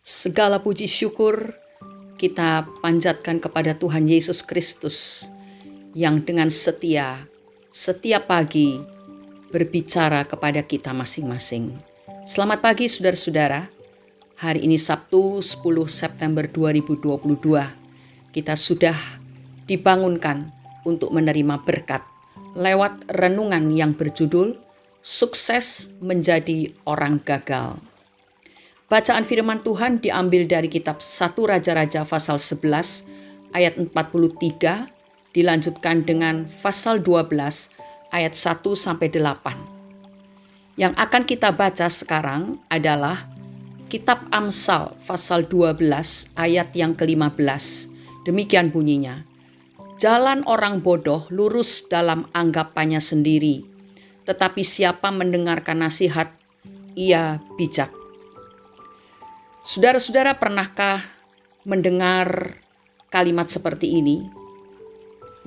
Segala puji syukur kita panjatkan kepada Tuhan Yesus Kristus yang dengan setia setiap pagi berbicara kepada kita masing-masing. Selamat pagi saudara-saudara. Hari ini Sabtu 10 September 2022. Kita sudah dibangunkan untuk menerima berkat lewat renungan yang berjudul Sukses Menjadi Orang Gagal. Bacaan firman Tuhan diambil dari kitab 1 Raja-Raja pasal 11 ayat 43 dilanjutkan dengan pasal 12 ayat 1 sampai 8. Yang akan kita baca sekarang adalah kitab Amsal pasal 12 ayat yang ke-15. Demikian bunyinya. Jalan orang bodoh lurus dalam anggapannya sendiri, tetapi siapa mendengarkan nasihat, ia bijak. Saudara-saudara, pernahkah mendengar kalimat seperti ini?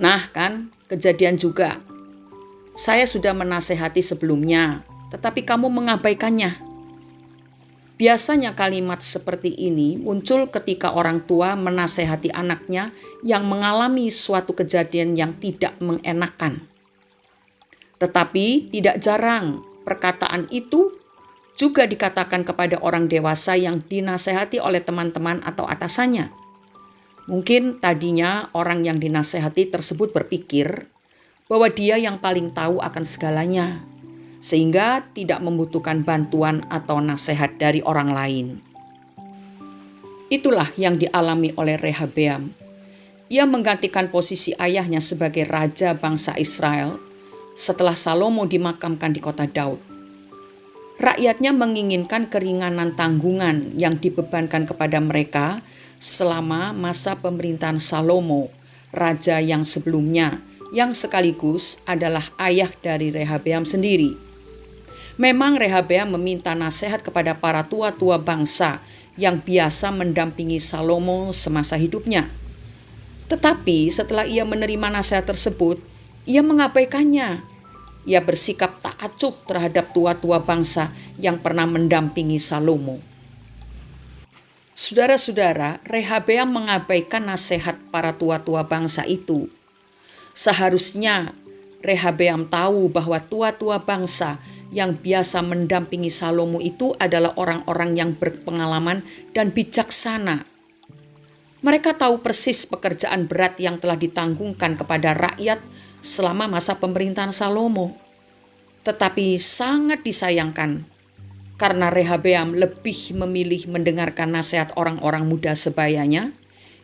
Nah kan, kejadian juga. Saya sudah menasehati sebelumnya, tetapi kamu mengabaikannya. Biasanya kalimat seperti ini muncul ketika orang tua menasehati anaknya yang mengalami suatu kejadian yang tidak mengenakan. Tetapi tidak jarang perkataan itu juga dikatakan kepada orang dewasa yang dinasehati oleh teman-teman atau atasannya. Mungkin tadinya orang yang dinasehati tersebut berpikir bahwa dia yang paling tahu akan segalanya, sehingga tidak membutuhkan bantuan atau nasihat dari orang lain. Itulah yang dialami oleh Rehabeam. Ia menggantikan posisi ayahnya sebagai raja bangsa Israel setelah Salomo dimakamkan di kota Daud. Rakyatnya menginginkan keringanan tanggungan yang dibebankan kepada mereka selama masa pemerintahan Salomo, raja yang sebelumnya, yang sekaligus adalah ayah dari Rehabeam sendiri. Memang Rehabeam meminta nasihat kepada para tua-tua bangsa yang biasa mendampingi Salomo semasa hidupnya. Tetapi setelah ia menerima nasihat tersebut, ia mengabaikannya. Ia bersikap tak acuh terhadap tua-tua bangsa yang pernah mendampingi Salomo. Saudara-saudara, Rehabeam mengabaikan nasihat para tua-tua bangsa itu. Seharusnya Rehabeam tahu bahwa tua-tua bangsa yang biasa mendampingi Salomo itu adalah orang-orang yang berpengalaman dan bijaksana. Mereka tahu persis pekerjaan berat yang telah ditanggungkan kepada rakyat selama masa pemerintahan Salomo. Tetapi sangat disayangkan karena Rehabeam lebih memilih mendengarkan nasihat orang-orang muda sebayanya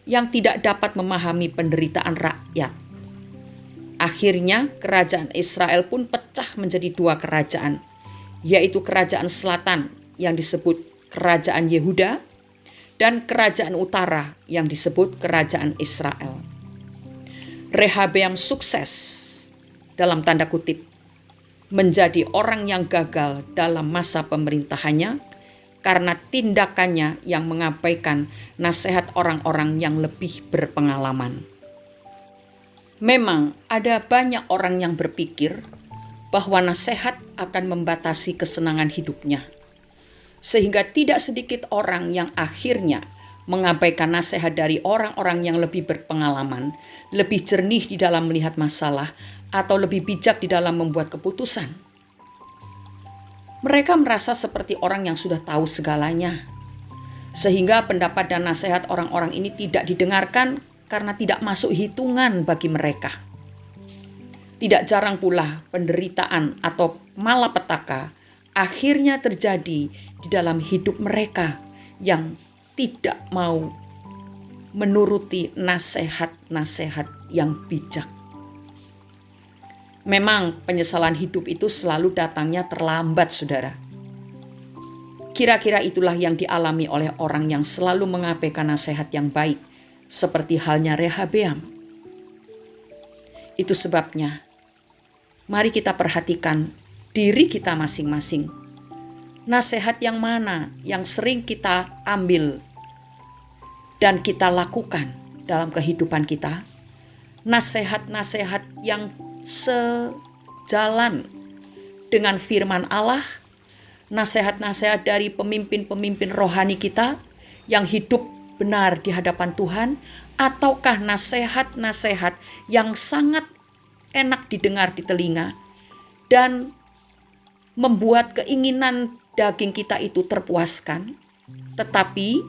yang tidak dapat memahami penderitaan rakyat. Akhirnya kerajaan Israel pun pecah menjadi dua kerajaan, yaitu kerajaan selatan yang disebut kerajaan Yehuda dan kerajaan utara yang disebut kerajaan Israel. Rehabeam sukses, dalam tanda kutip, menjadi orang yang gagal dalam masa pemerintahannya karena tindakannya yang mengabaikan nasihat orang-orang yang lebih berpengalaman. Memang ada banyak orang yang berpikir bahwa nasihat akan membatasi kesenangan hidupnya, sehingga tidak sedikit orang yang akhirnya mengabaikan nasihat dari orang-orang yang lebih berpengalaman, lebih jernih di dalam melihat masalah, atau lebih bijak di dalam membuat keputusan. Mereka merasa seperti orang yang sudah tahu segalanya, sehingga pendapat dan nasihat orang-orang ini tidak didengarkan karena tidak masuk hitungan bagi mereka. Tidak jarang pula penderitaan atau malapetaka akhirnya terjadi di dalam hidup mereka yang tidak mau menuruti nasihat-nasihat yang bijak. Memang penyesalan hidup itu selalu datangnya terlambat, saudara. Kira-kira itulah yang dialami oleh orang yang selalu mengabaikan nasihat yang baik, seperti halnya Rehabeam. Itu sebabnya, mari kita perhatikan diri kita masing-masing. Nasihat yang mana yang sering kita ambil dan kita lakukan dalam kehidupan kita? Nasihat-nasihat yang sejalan dengan firman Allah, nasihat-nasihat dari pemimpin-pemimpin rohani kita yang hidup benar di hadapan Tuhan, ataukah nasihat-nasihat yang sangat enak didengar di telinga dan membuat keinginan daging kita itu terpuaskan, tetapi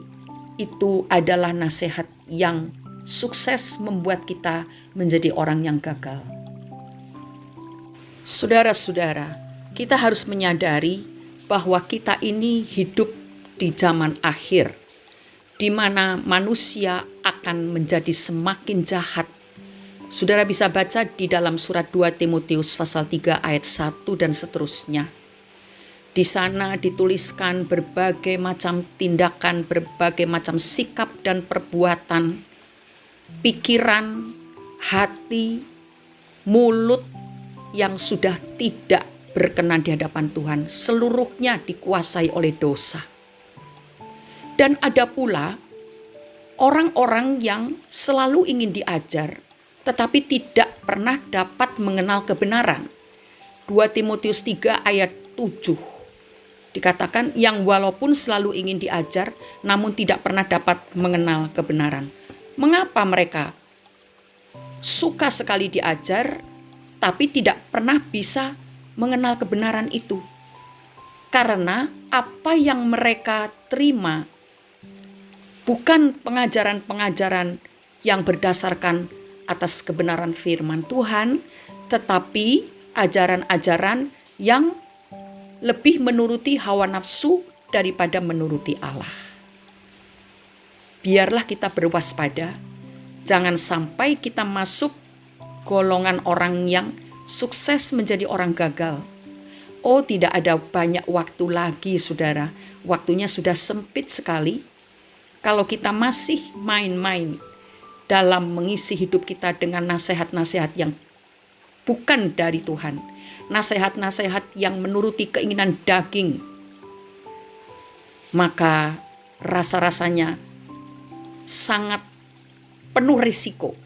itu adalah nasihat yang sukses membuat kita menjadi orang yang gagal. Saudara-saudara, kita harus menyadari bahwa kita ini hidup di zaman akhir, di mana manusia akan menjadi semakin jahat. Saudara bisa baca di dalam surat 2 Timotius pasal 3 ayat 1 dan seterusnya. Di sana dituliskan berbagai macam tindakan, berbagai macam sikap dan perbuatan, pikiran, hati, mulut yang sudah tidak berkenan di hadapan Tuhan, seluruhnya dikuasai oleh dosa. Dan ada pula orang-orang yang selalu ingin diajar, tetapi tidak pernah dapat mengenal kebenaran. 2 Timotius 3 ayat 7 dikatakan yang walaupun selalu ingin diajar, namun tidak pernah dapat mengenal kebenaran. Mengapa mereka suka sekali diajar, tapi tidak pernah bisa mengenal kebenaran itu? Karena apa yang mereka terima bukan pengajaran-pengajaran yang berdasarkan atas kebenaran firman Tuhan, tetapi ajaran-ajaran yang lebih menuruti hawa nafsu daripada menuruti Allah. Biarlah kita berwaspada, jangan sampai kita masuk golongan orang yang sukses menjadi orang gagal. Oh, tidak ada banyak waktu lagi, saudara. Waktunya sudah sempit sekali. Kalau kita masih main-main dalam mengisi hidup kita dengan nasihat-nasihat yang bukan dari Tuhan, nasihat-nasihat yang menuruti keinginan daging, maka rasa-rasanya sangat penuh risiko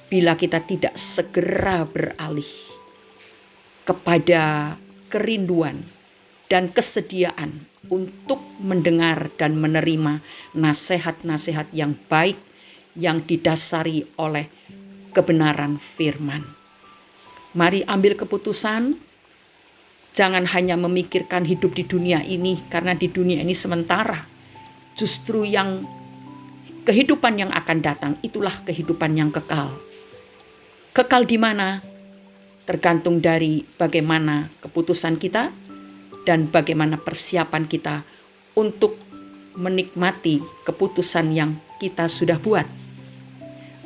bila kita tidak segera beralih kepada kerinduan dan kesediaan untuk mendengar dan menerima nasihat-nasihat yang baik yang didasari oleh kebenaran firman. Mari ambil keputusan, jangan hanya memikirkan hidup di dunia ini, karena di dunia ini sementara. Justru yang kehidupan yang akan datang itulah kehidupan yang kekal. Kekal di mana? Tergantung dari bagaimana keputusan kita dan bagaimana persiapan kita untuk menikmati keputusan yang kita sudah buat.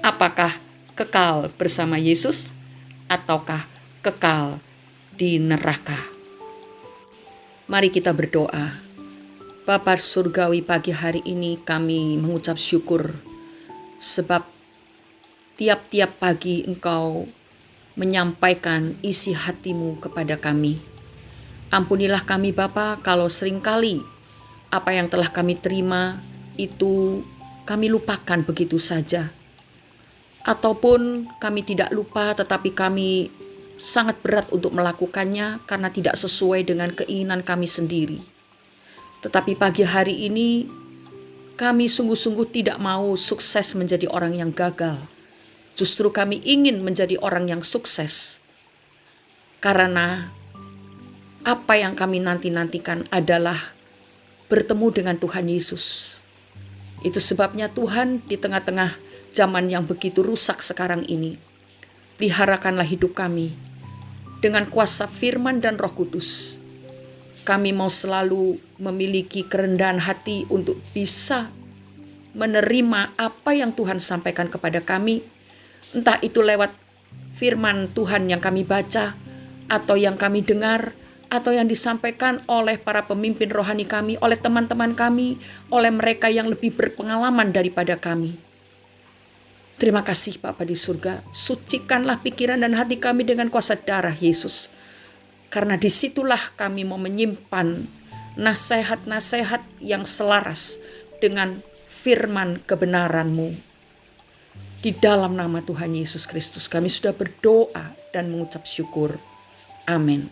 Apakah kekal bersama Yesus ataukah kekal di neraka? Mari kita berdoa. Bapa Surgawi, pagi hari ini kami mengucap syukur sebab tiap-tiap pagi Engkau menyampaikan isi hatimu kepada kami. Ampunilah kami Bapa kalau seringkali apa yang telah kami terima itu kami lupakan begitu saja. Ataupun kami tidak lupa tetapi kami sangat berat untuk melakukannya karena tidak sesuai dengan keinginan kami sendiri. Tetapi pagi hari ini kami sungguh-sungguh tidak mau sukses menjadi orang yang gagal. Justru kami ingin menjadi orang yang sukses. Karena apa yang kami nanti-nantikan adalah bertemu dengan Tuhan Yesus. Itu sebabnya Tuhan di tengah-tengah zaman yang begitu rusak sekarang ini, peliharakanlah hidup kami dengan kuasa firman dan Roh Kudus. Kami mau selalu memiliki kerendahan hati untuk bisa menerima apa yang Tuhan sampaikan kepada kami, entah itu lewat firman Tuhan yang kami baca, atau yang kami dengar, atau yang disampaikan oleh para pemimpin rohani kami, oleh teman-teman kami, oleh mereka yang lebih berpengalaman daripada kami. Terima kasih Bapa di surga, sucikanlah pikiran dan hati kami dengan kuasa darah Yesus. Karena disitulah kami mau menyimpan nasihat-nasihat yang selaras dengan firman kebenaran-Mu. Di dalam nama Tuhan Yesus Kristus kami sudah berdoa dan mengucap syukur. Amin.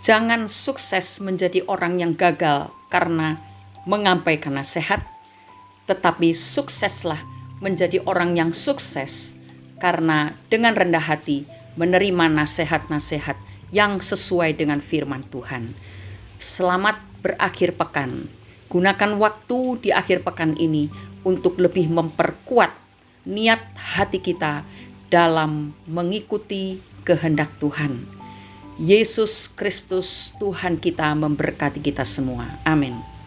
Jangan sukses menjadi orang yang gagal karena menyampaikan nasihat, tetapi sukseslah menjadi orang yang sukses karena dengan rendah hati menerima nasihat-nasihat yang sesuai dengan firman Tuhan. Selamat berakhir pekan. Gunakan waktu di akhir pekan ini untuk lebih memperkuat niat hati kita dalam mengikuti kehendak Tuhan. Yesus Kristus Tuhan kita memberkati kita semua. Amin.